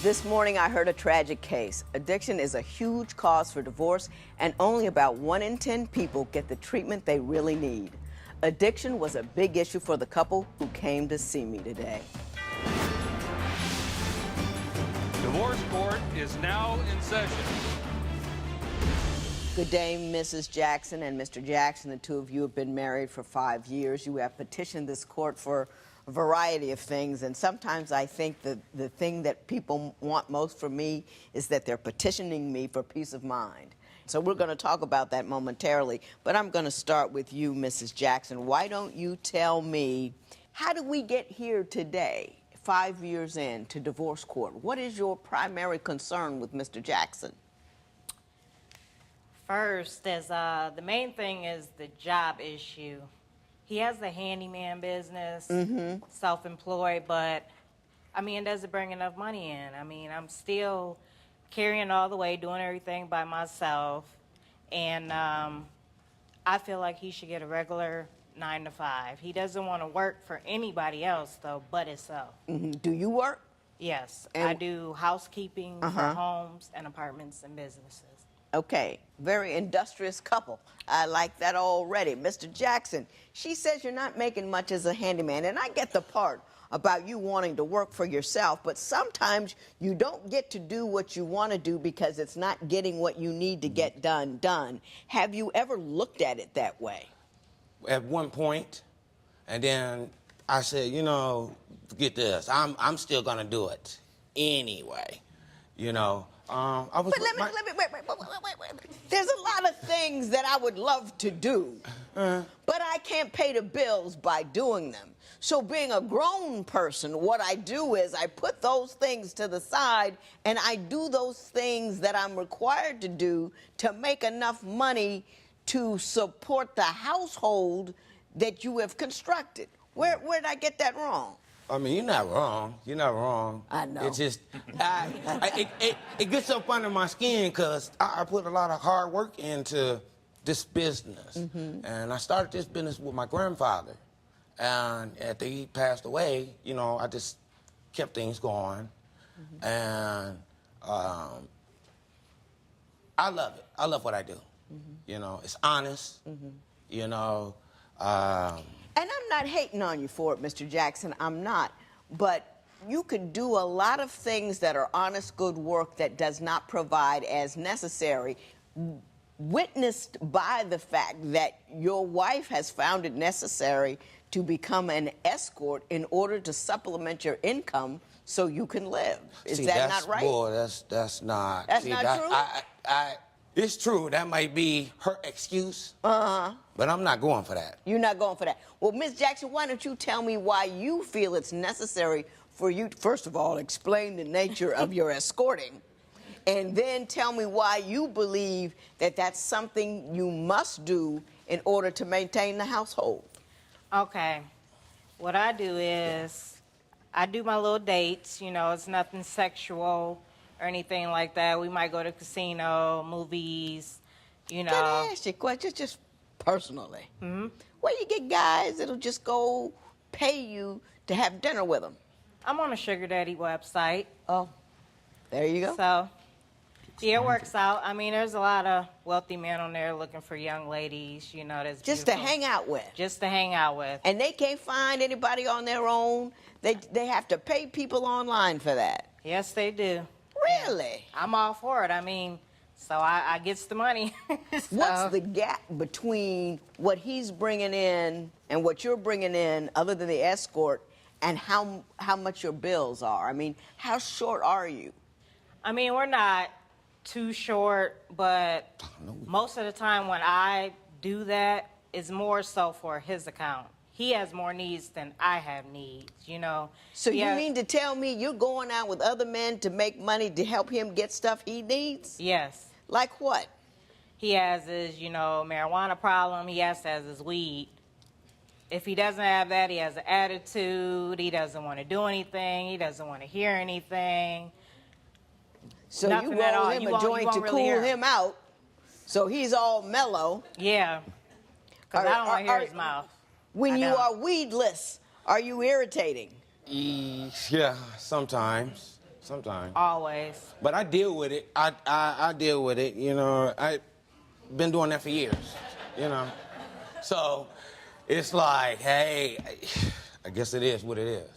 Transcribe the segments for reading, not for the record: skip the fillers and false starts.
This morning, I heard a tragic case. Addiction is a huge cause for divorce, and only about 1 in 10 people get the treatment they really need. Addiction was a big issue for the couple who came to see me today. Divorce court is now in session. Good day, Mrs. Jackson and Mr. Jackson. The two of you have been married for 5 years. You have petitioned this court for a variety of things, and sometimes I think that the thing that people want most from me is that they're petitioning me for peace of mind. So we're going to talk about that momentarily, but I'm going to start with you, Mrs. Jackson. Why don't you tell me, how did we get here today, 5 years in, to divorce court? What is your primary concern with Mr. Jackson? First, the main thing is the job issue. He has the handyman business, self-employed, but, I mean, it doesn't bring enough money in. I mean, I'm still carrying all the way, doing everything by myself, and I feel like he should get a regular 9 to 5. He doesn't want to work for anybody else, though, but himself. Do you work? Yes, And I do housekeeping for homes and apartments and businesses. Okay, very industrious couple. I like that already. Mr. Jackson, she says you're not making much as a handyman, and I get the part about you wanting to work for yourself, but sometimes you don't get to do what you want to do because it's not getting what you need to get done. Have you ever looked at it that way? At one point, and then I said, you know, forget this. I'm still gonna do it anyway. You know, I was. But wait. There's a lot of things that I would love to do, but I can't pay the bills by doing them. So being a grown person, what I do is I put those things to the side and I do those things that I'm required to do to make enough money to support the household that you have constructed. Where did I get that wrong? I mean, you're not wrong. You're not wrong. I know. It's just, it gets up under my skin because I put a lot of hard work into this business. And I started this business with my grandfather. And after he passed away, you know, I just kept things going. And I love it. I love what I do. You know, it's honest. You know, And I'm not hating on you for it, Mr. Jackson. I'm not. But you could do a lot of things that are honest, good work that does not provide as necessary, witnessed by the fact that your wife has found it necessary to become an escort in order to supplement your income so you can live. Is that not right? Boy, that's not. That's not true? It's true. That might be her excuse. But I'm not going for that. You're not going for that. Well, Ms. Jackson, why don't you tell me why you feel it's necessary for you to, first of all, explain the nature of your escorting, and then tell me why you believe that that's something you must do in order to maintain the household. Okay. What I do is I do my little dates. You know, it's nothing sexual or anything like that. We might go to casino, movies, you know. Can I ask you a question, just personally? Where you get guys that'll just go pay you to have dinner with them? I'm on a sugar daddy website. Oh, there you go. So, yeah, it works out. I mean, there's a lot of wealthy men on there looking for young ladies, you know, that's Just to beautiful. hang out with. Just to hang out with. And they can't find anybody on their own. They have to pay people online for that. Yes, they do. Really? I'm all for it. I mean, so I gets the money. What's the gap between what he's bringing in and what you're bringing in, other than the escort, and how much your bills are? I mean, how short are you? I mean, we're not too short, but most of the time when I do that, it's more so for his account. He has more needs than I have needs, you know. So you mean to tell me you're going out with other men to make money to help him get stuff he needs? Yes. Like what? He has his, you know, marijuana problem. He has his weed. If he doesn't have that, he has an attitude. He doesn't want to do anything. He doesn't want to hear anything. So Nothing you at roll all. him You a won't- joint you to won't really cool hear him out, so he's all mellow. Yeah. Because I don't want to hear his mouth. When I you don't. are weedless, are you irritating? Yeah, sometimes. sometimes. Always. But I deal with it. I deal with it, you know. I've been doing that for years, you know. So it's like, hey, I guess it is what it is.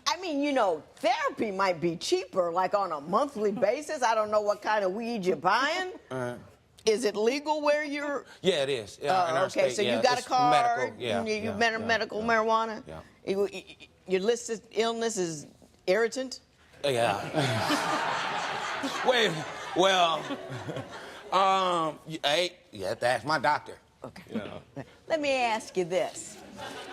I mean, you know, therapy might be cheaper, like on a monthly basis. I don't know what kind of weed you're buying. Is it legal where you're? Yeah, it is. Yeah, in our Okay, state, so yeah, you got a it's card. medical, Medical marijuana. Yeah. Your listed illness is irritant. Yeah. Wait, well, hey, you have to ask my doctor. Okay. Yeah. Let me ask you this.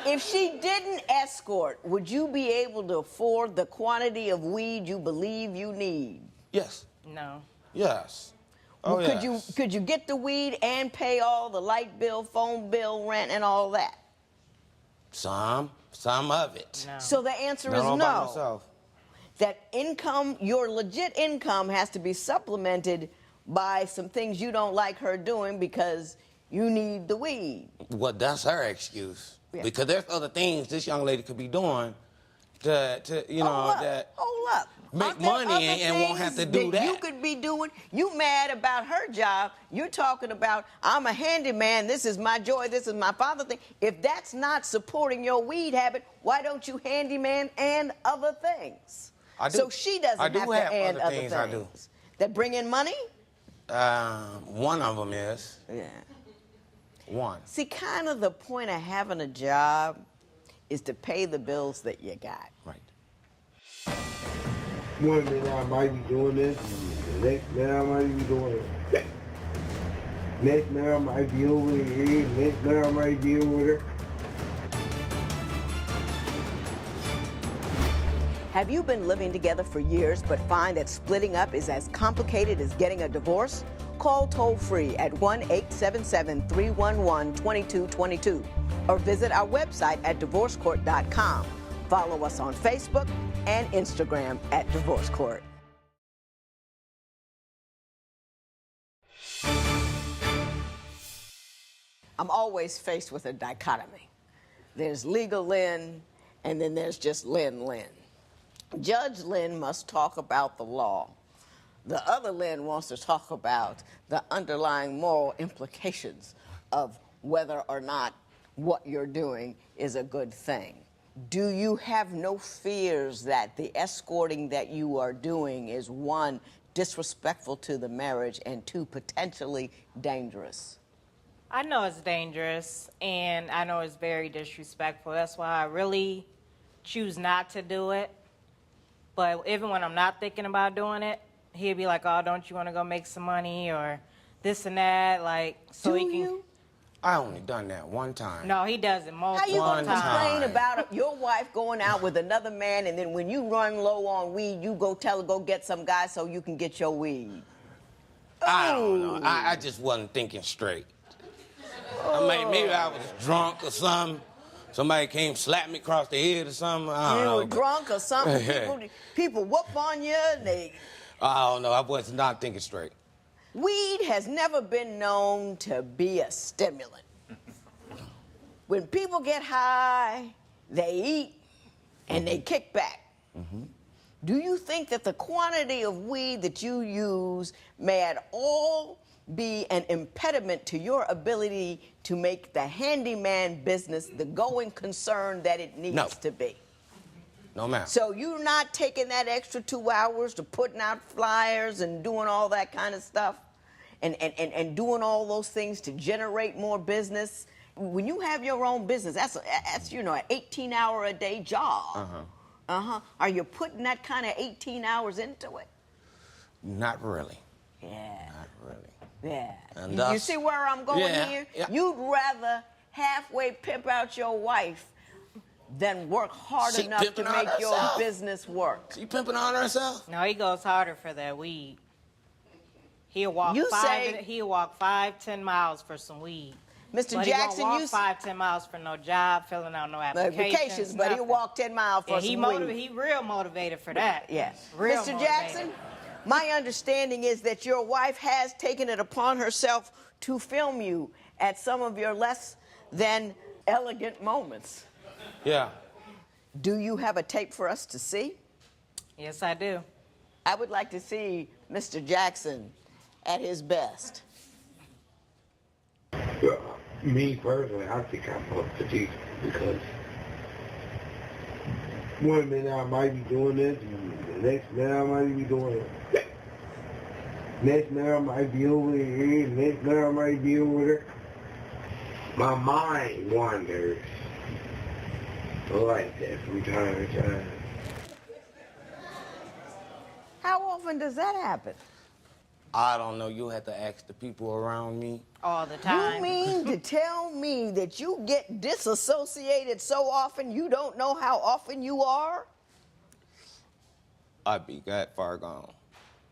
If she didn't escort, would you be able to afford the quantity of weed you believe you need? Yes. No. Yes. Oh, yes. Could you get the weed and pay all the light bill, phone bill, rent, and all that? Some of it. No. So the answer Not is all by no. myself. That income, your legit income, has to be supplemented by some things you don't like her doing because you need the weed. Well, that's her excuse. Yeah. Because there's other things this young lady could be doing to you know, that Hold up. make Aren't there money other and won't have to things do that. You could be doing. You mad about her job? You're talking about I'm a handyman. This is my joy. This is my father thing. If that's not supporting your weed habit, why don't you handyman and other things? I do. So she doesn't I do have to have and other other things I do. that bring in money. One of them is Yeah. one. See, kind of the point of having a job is to pay the bills that you got. Right. One minute I might be doing this, and the next minute I might be doing it. Next minute I might be over here, next minute I might be over there. Have you been living together for years but find that splitting up is as complicated as getting a divorce? Call toll-free at 1-877-311-2222 or visit our website at divorcecourt.com. Follow us on Facebook and Instagram at Divorce Court. I'm always faced with a dichotomy. There's legal Lynn, and then there's just Lynn. Judge Lynn must talk about the law. The other Lynn wants to talk about the underlying moral implications of whether or not what you're doing is a good thing. Do you have no fears that the escorting that you are doing is, one, disrespectful to the marriage, and two, potentially dangerous? I know it's dangerous, and I know it's very disrespectful. That's why I really choose not to do it. But even when I'm not thinking about doing it, he'll be like, oh, don't you want to go make some money or this and that? Like, so Do he can. you? I only done that one time. No, he does it How multiple you gonna times. complain time. about your wife going out with another man, and then when you run low on weed, you go tell her go get some guy so you can get your weed? I don't know. I just wasn't thinking straight. Maybe I was drunk or something. Somebody came slap me across the head or something. I don't You know. were drunk or something. People whoop on you. And I don't know. I was not thinking straight. weed has never been known to be a stimulant. When people get high, they eat and they kick back. Do you think that the quantity of weed that you use may at all be an impediment to your ability to make the handyman business the going concern that it needs to be? No, ma'am. So you're not taking that extra 2 hours to putting out flyers and doing all that kind of stuff and doing all those things to generate more business? When you have your own business, that's you know, an 18-hour-a-day job. Are you putting that kind of 18 hours into it? Not really. Yeah. Not really. Yeah. And You thus- see where I'm going Yeah, here? yeah. You'd rather halfway pimp out your wife than work hard She enough to pimping out make your herself. business work. She pimping on herself? No, he goes harder for that weed. He'll walk You say- he'll walk 5-10 miles for some weed. Mr. But Jackson, he won't you walk 5-10 miles for no job, filling out no applications. but he'll nothing. walk 10 miles for Yeah, some weed. he real motivated for that. Yeah. Real Mr. motivated. Jackson, my understanding is that your wife has taken it upon herself to film you at some of your less than elegant moments. Yeah. Do you have a tape for us to see? Yes, I do. I would like to see Mr. Jackson at his best. Me personally, I think I'm up to date because one minute I might be doing this, and the next minute I might be doing it. Next minute I might be over here, next minute I might be over there. My mind wanders like that from time to time. How often does that happen? I don't know. You'll have to ask the people around me. All the You time. mean to tell me that you get disassociated so often you don't know how often you are? I'd be that far gone.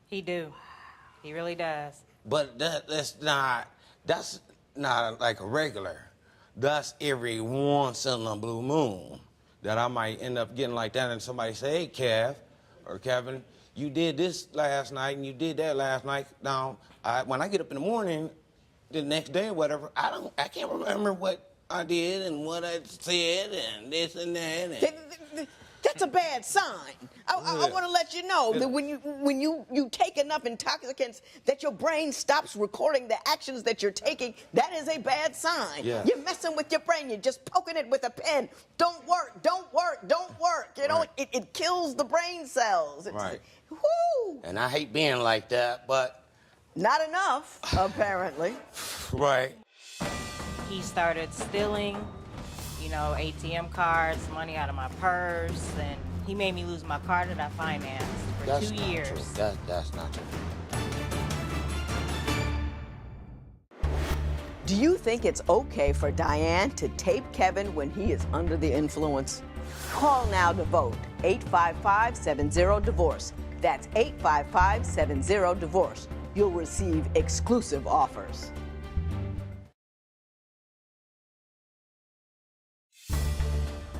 He do. He really does. But that's not like a regular. That's every once in a blue moon that I might end up getting like that and somebody say, hey, Kev or Kevin, you did this last night and you did that last night. Now, when I get up in the morning, the next day or whatever, I can't remember what I did and what I said and this and that. That's a bad sign. I want to let you know that when you take enough intoxicants that your brain stops recording the actions that you're taking, that is a bad sign. Yeah. You're messing with your brain. You're just poking it with a pen. Don't work, don't work, don't work. You know, Right. it kills the brain cells. Right. Whoo! And I hate being like that, but Not enough, apparently. right. He started stealing, ATM cards, money out of my purse, and he made me lose my car that I financed for That's 2 not years. true. That's not true. Do you think it's okay for Diane to tape Kevin when he is under the influence? Call now to vote. 855-70-DIVORCE. That's 855-70-DIVORCE. You'll receive exclusive offers.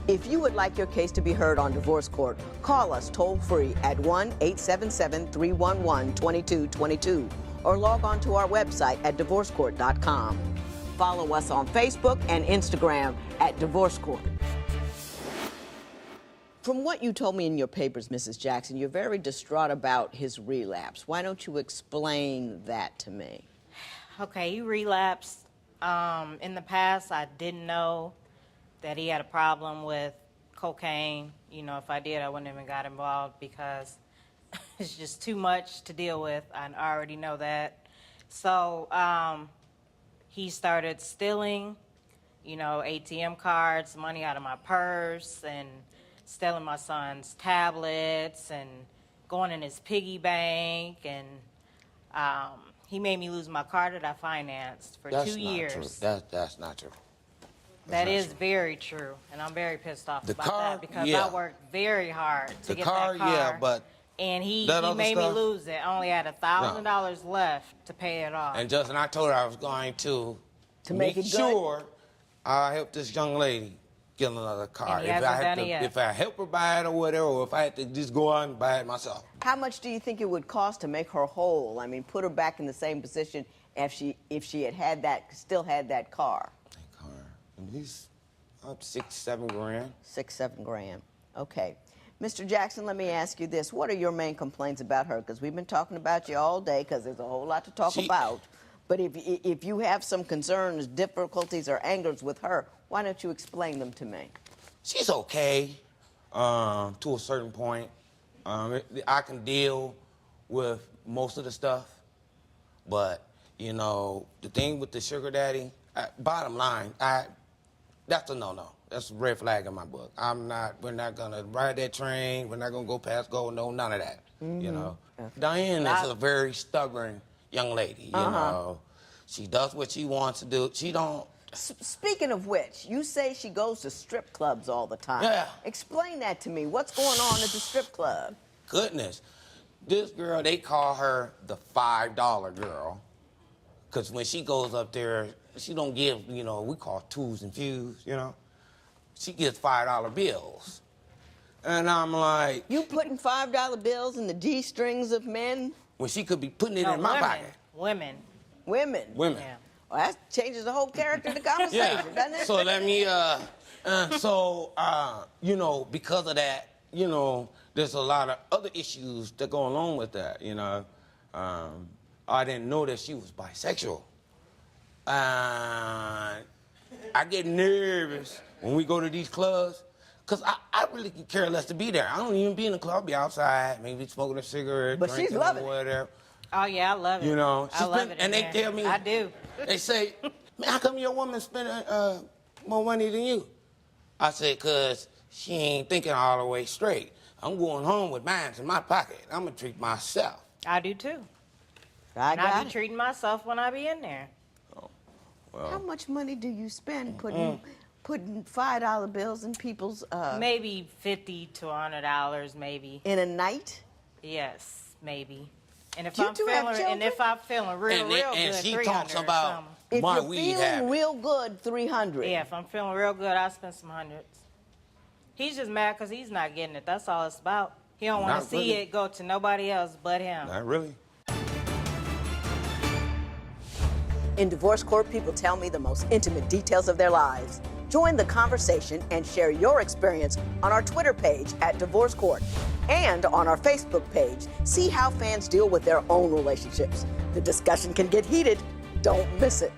If you would like your case to be heard on divorce court, call us toll-free at 1-877-311-2222 or log on to our website at divorcecourt.com. Follow us on Facebook and Instagram at Divorce Court. From what you told me in your papers, Mrs. Jackson, you're very distraught about his relapse. Why don't you explain that to me? Okay, he relapsed. In the past, I didn't know that he had a problem with cocaine. If I did, I wouldn't even got involved because it's just too much to deal with. I already know that. So he started stealing, ATM cards, money out of my purse, and stealing my son's tablets and going in his piggy bank. And he made me lose my car that I financed for 2 years. True. That's not true. That is very true, and I'm very pissed off about car, that because yeah. I worked very hard to The get car, that car. yeah, but and he that other made me stuff? lose it. I only had $1,000 left to pay it off. And Justin, I told her I was going to make it good? sure I help this young lady get another car. And he hasn't done it yet. If I help her buy it or whatever, or if I had to just go out and buy it myself. How much do you think it would cost to make her whole? I mean, put her back in the same position if she still had that car. That car, and he's up $6-7 grand. 6-7 grand. Okay. Mr. Jackson, let me ask you this. What are your main complaints about her? Because we've been talking about you all day because there's a whole lot to talk about. But if you have some concerns, difficulties, or angers with her, why don't you explain them to me? She's okay to a certain point. I can deal with most of the stuff. But, the thing with the sugar daddy, bottom line, that's a no-no. That's a red flag in my book. We're not gonna ride that train. We're not gonna go past go. No, none of that. Diane is a very stubborn young lady. She does what she wants to do. She don't. Speaking of which, you say she goes to strip clubs all the time. Yeah. Explain that to me. What's going on at the strip club? Goodness, this girl, they call her the $5 girl, because when she goes up there, she don't give, we call twos and fews, She gives $5 bills. And I'm like... You putting $5 bills in the G-strings of men? When she could be putting it No, in my women. pocket. Women. Women? Women. Yeah. Well, that changes the whole character of the conversation, doesn't it? So let me, because of that, there's a lot of other issues that go along with that, you know. I didn't know that she was bisexual. I get nervous when we go to these clubs, because I really could care less to be there. I don't even be in the club, be outside, maybe smoking a cigarette, But she's drinking loving or it. whatever. Oh, yeah, I love it. You know, I love it. and they tell me, I do. They say, man, how come your woman spending more money than you? I say, because she ain't thinking all the way straight. I'm going home with mine in my pocket. I'm going to treat myself. I do too. I And I got be it. treating myself when I be in there. How much money do you spend putting $5 bills in people's Maybe $50 to $100, maybe. in a night? Yes, maybe. And if You I'm two have feeling, children? and if I'm feeling real And good, she 300 talks or about something. If my you're weed feeling habit. real good, 300. Yeah, if I'm feeling real good, I spend some hundreds. He's just mad because he's not getting it. That's all it's about. He don't want Not to see really. it go to nobody else but him. Not really. In divorce court, people tell me the most intimate details of their lives. Join the conversation and share your experience on our Twitter page at Divorce Court and on our Facebook page. See how fans deal with their own relationships. The discussion can get heated. Don't miss it.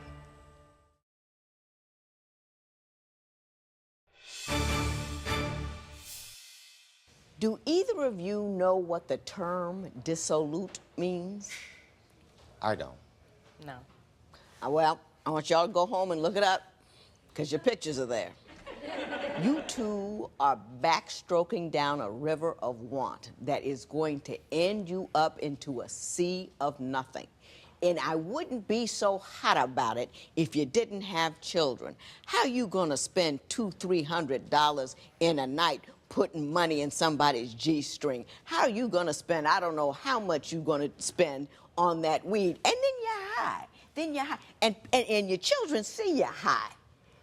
Do either of you know what the term dissolute means? I don't. No. Well, I want y'all to go home and look it up, because your pictures are there. You two are backstroking down a river of want that is going to end you up into a sea of nothing. And I wouldn't be so hot about it if you didn't have children. How you gonna spend $200-300 in a night putting money in somebody's G-string? How are you gonna spend, I don't know how much you gonna spend on that weed, and then you're high. Then you're high, and your children see you high.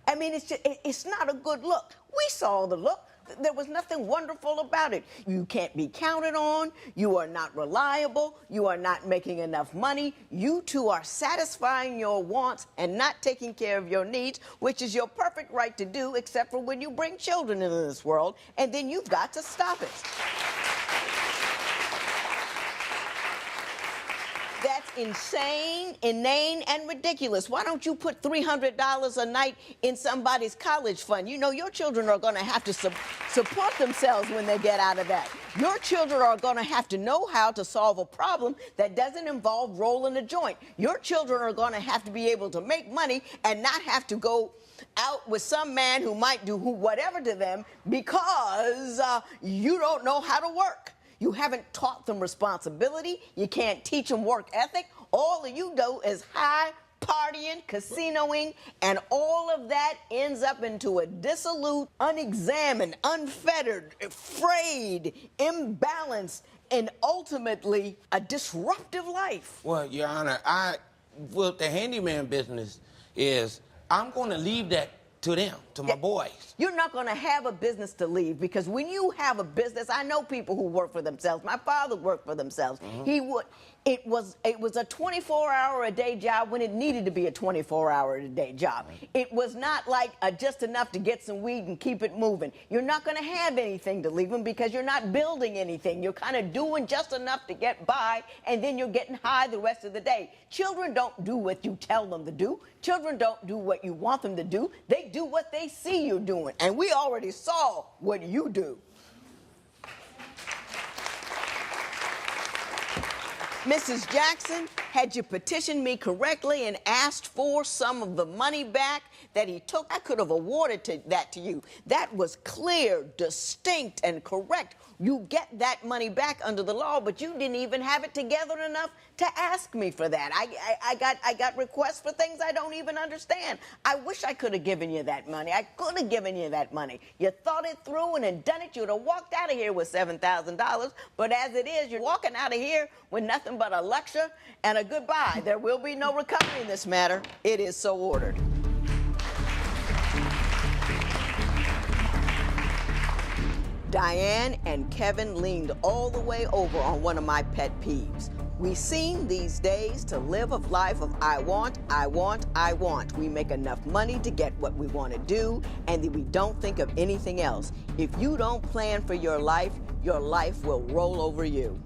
I mean, it's not a good look. We saw the look. There was nothing wonderful about it. You can't be counted on. You are not reliable. You are not making enough money. You two are satisfying your wants and not taking care of your needs, which is your perfect right to do, except for when you bring children into this world, and then you've got to stop it. That's insane, inane, and ridiculous. Why don't you put $300 a night in somebody's college fund? You know, your children are going to have to support themselves when they get out of that. Your children are going to have to know how to solve a problem that doesn't involve rolling a joint. Your children are going to have to be able to make money and not have to go out with some man who might do whatever to them because you don't know how to work. You haven't taught them responsibility. You can't teach them work ethic. All you do is high, partying, casinoing, and all of that ends up into a dissolute, unexamined, unfettered, frayed, imbalanced, and ultimately a disruptive life. Well, Your Honor, well, the handyman business is, I'm going to leave that to them, to my boys. You're not going to have a business to leave, because when you have a business, I know people who work for themselves. My father worked for themselves. It was a 24-hour-a-day job when it needed to be a 24-hour-a-day job. It was not like just enough to get some weed and keep it moving. You're not going to have anything to leave them because you're not building anything. You're kind of doing just enough to get by, and then you're getting high the rest of the day. Children don't do what you tell them to do. Children don't do what you want them to do. They do what they see you doing, and we already saw what you do. Mrs. Jackson, had you petitioned me correctly and asked for some of the money back that he took, I could have awarded that to you. That was clear, distinct, and correct. You get that money back under the law, but you didn't even have it together enough to ask me for that. I got requests for things I don't even understand. I wish I could have given you that money. I could have given you that money. You thought it through and had done it, you'd have walked out of here with $7,000. But as it is, you're walking out of here with nothing but a lecture and a goodbye. There will be no recovery in this matter. It is so ordered. Diane and Kevin leaned all the way over on one of my pet peeves. We seem these days to live a life of I want, I want, I want. We make enough money to get what we want to do, and then we don't think of anything else. If you don't plan for your life will roll over you.